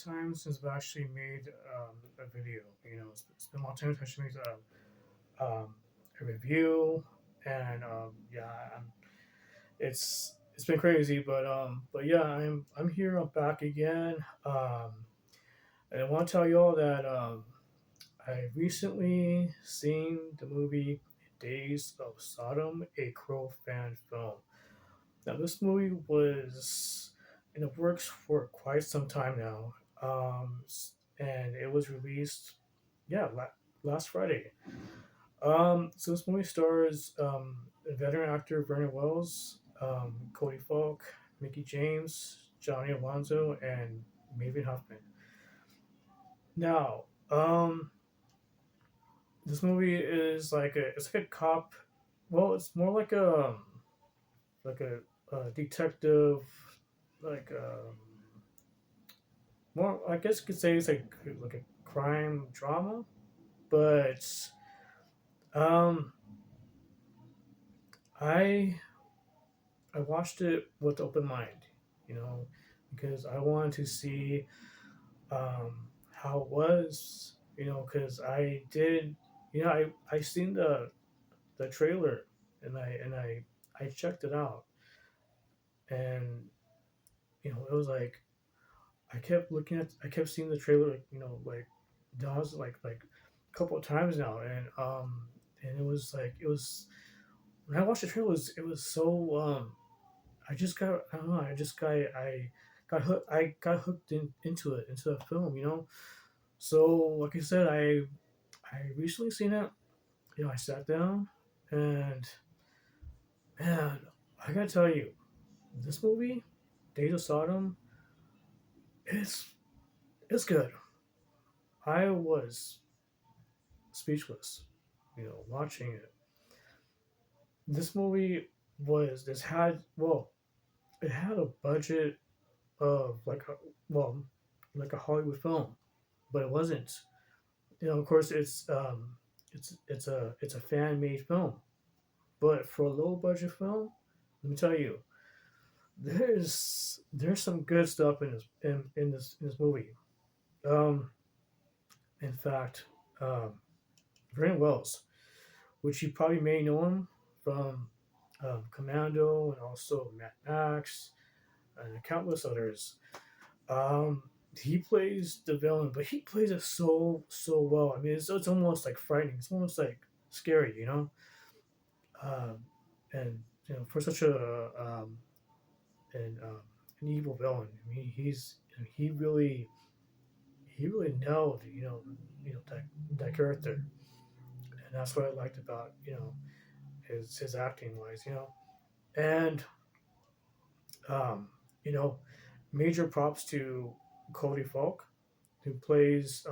time since I've actually made a video. It's been a long time since I actually made a review, and yeah, it's been crazy, but yeah, I'm here. I'm back again, and I want to tell you all that I recently seen the movie Days of Sodom, a Crow fan film. Now, this movie was in the works for quite some time now, and it was released, yeah, last Friday. So this movie stars veteran actor Vernon Wells, Cody Falk, Mickey James, Johnny Alonso, and Maven Huffman. Now, this movie is it's like a cop. Well, it's more like a detective, like more. I guess you could say it's like a crime drama, but um, I I watched it with open mind, you know, because I wanted to see how it was, because I did, I seen the trailer, and I checked it out, and it was like I kept seeing the trailer, like dogs like a couple of times now, and it was when I watched the trailer, it was so I don't know, I got hooked into the film, So like I said, I recently seen it. I sat down, and man, I gotta tell you, this movie, Days of Sodom, it's it's good. I was speechless, watching it. This movie was this had well, it had a budget of like a Hollywood film, but it wasn't. Of course, it's a fan made film, but for a low budget film, let me tell you, there's some good stuff in this movie. Um, in fact, um, Brandon Wells, which you probably may know him from Commando and also Mad Max and countless others. Um, he plays the villain, but he plays it so well. I mean, it's almost like frightening. It's almost like scary, Um, and for such an evil villain, I mean, he really nailed that character, and that's what I liked about his acting wise, and um, you know, major props to Cody Falk, who plays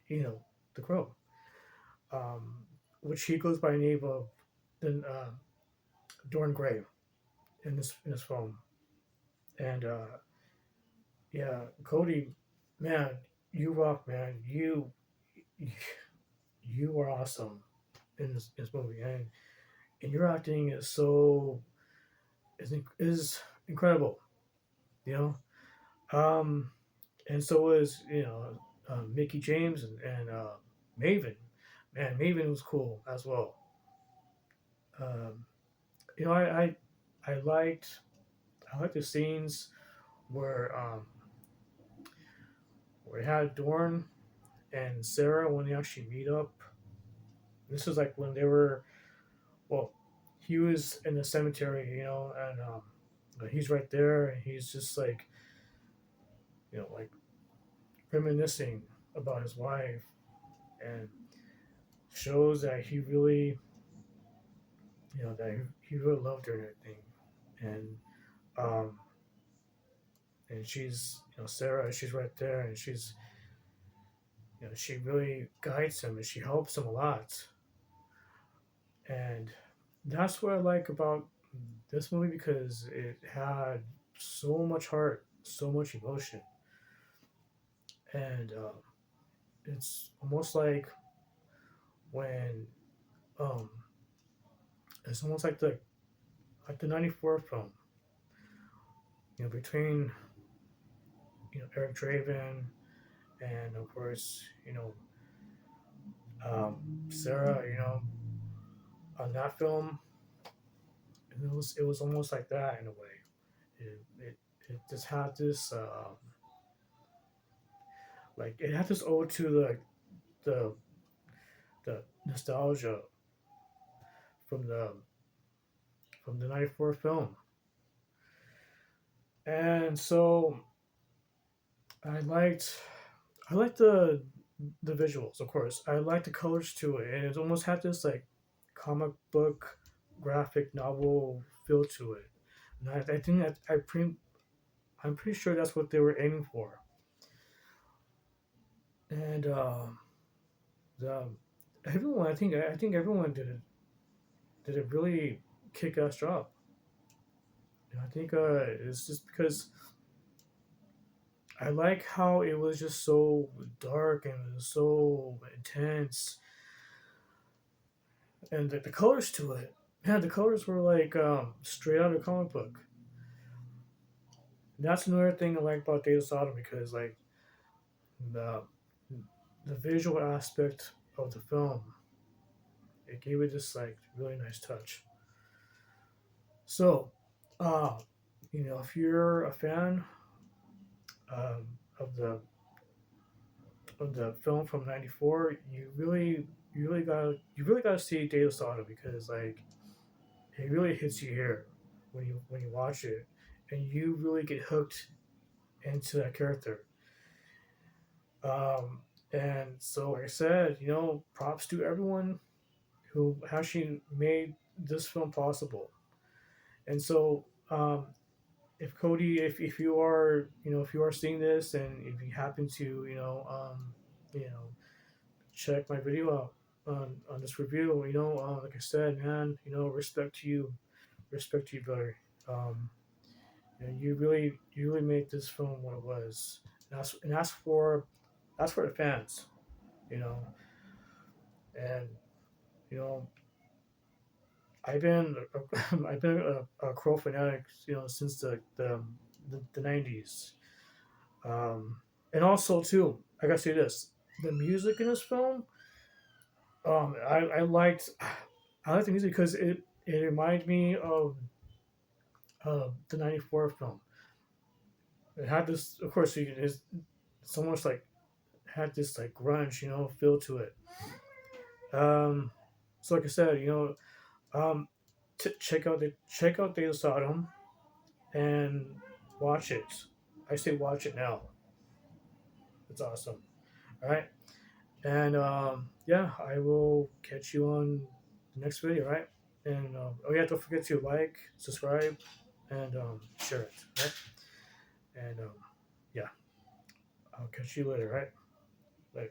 the Crow, um, which he goes by the name of then Dorn Gray in this film, and yeah, Cody, man, you rock, man, you are awesome in this movie, and your acting is is incredible, you know. Um, and so is Mickey James and Maven. Man, Maven was cool as well. Um, you know, I liked I liked the scenes where where it had Dorn and Sarah when they actually meet up. This was like when they were well, he was in the cemetery, and he's right there, and he's just like like reminiscing about his wife, and shows that he really that he really loved her and everything, and um she's Sarah, she's right there, and she's she really guides him and she helps him a lot, and that's what I like about this movie because it had so much heart, so much emotion, and it's almost when um it's almost like the '94 film, between Eric Draven, and of course Sarah. On that film, it was almost like that in a way. It just had this like it had this ode to the the nostalgia from the '94 film, and so I liked I liked the visuals, of course. I liked the colors to it, and it almost had this like comic book graphic novel feel to it. And I think that I'm pretty sure that's what they were aiming for. And the everyone, I think everyone did a really kick ass job. I think it's just because I like how it was just so dark and it was so intense, and the colors to it. Man, the colors were like straight out of a comic book. And that's another thing I like about Data Sodom because like the the visual aspect of the film, it gave it this like really nice touch. So, uh, if you're a fan of the film from '94, you really gotta see Data Sodom because like it really hits you here when you watch it, and you really get hooked into that character. Um, and so, like I said, props to everyone who actually made this film possible. And so, if Cody, if you are, if you are seeing this, and if you happen to, you know, check my video out on this review, like I said, man, respect to you, brother. Um, you really made this film what it was, and that's for the fans, you know, and you know I've been I've been a Crow fanatic, since the '90s, and also too, I gotta say this: the music in this film, I liked the music because it reminded me of the '94 film. It had this, of course, it's almost like had this like grunge, feel to it. Um, so like I said, check out Data Sodom and watch it. I say watch it now. It's awesome. All right, and yeah, I will catch you on the next video. Right, and oh yeah, don't forget to like, subscribe, and share it. Right, and yeah, I'll catch you later. Right, bye.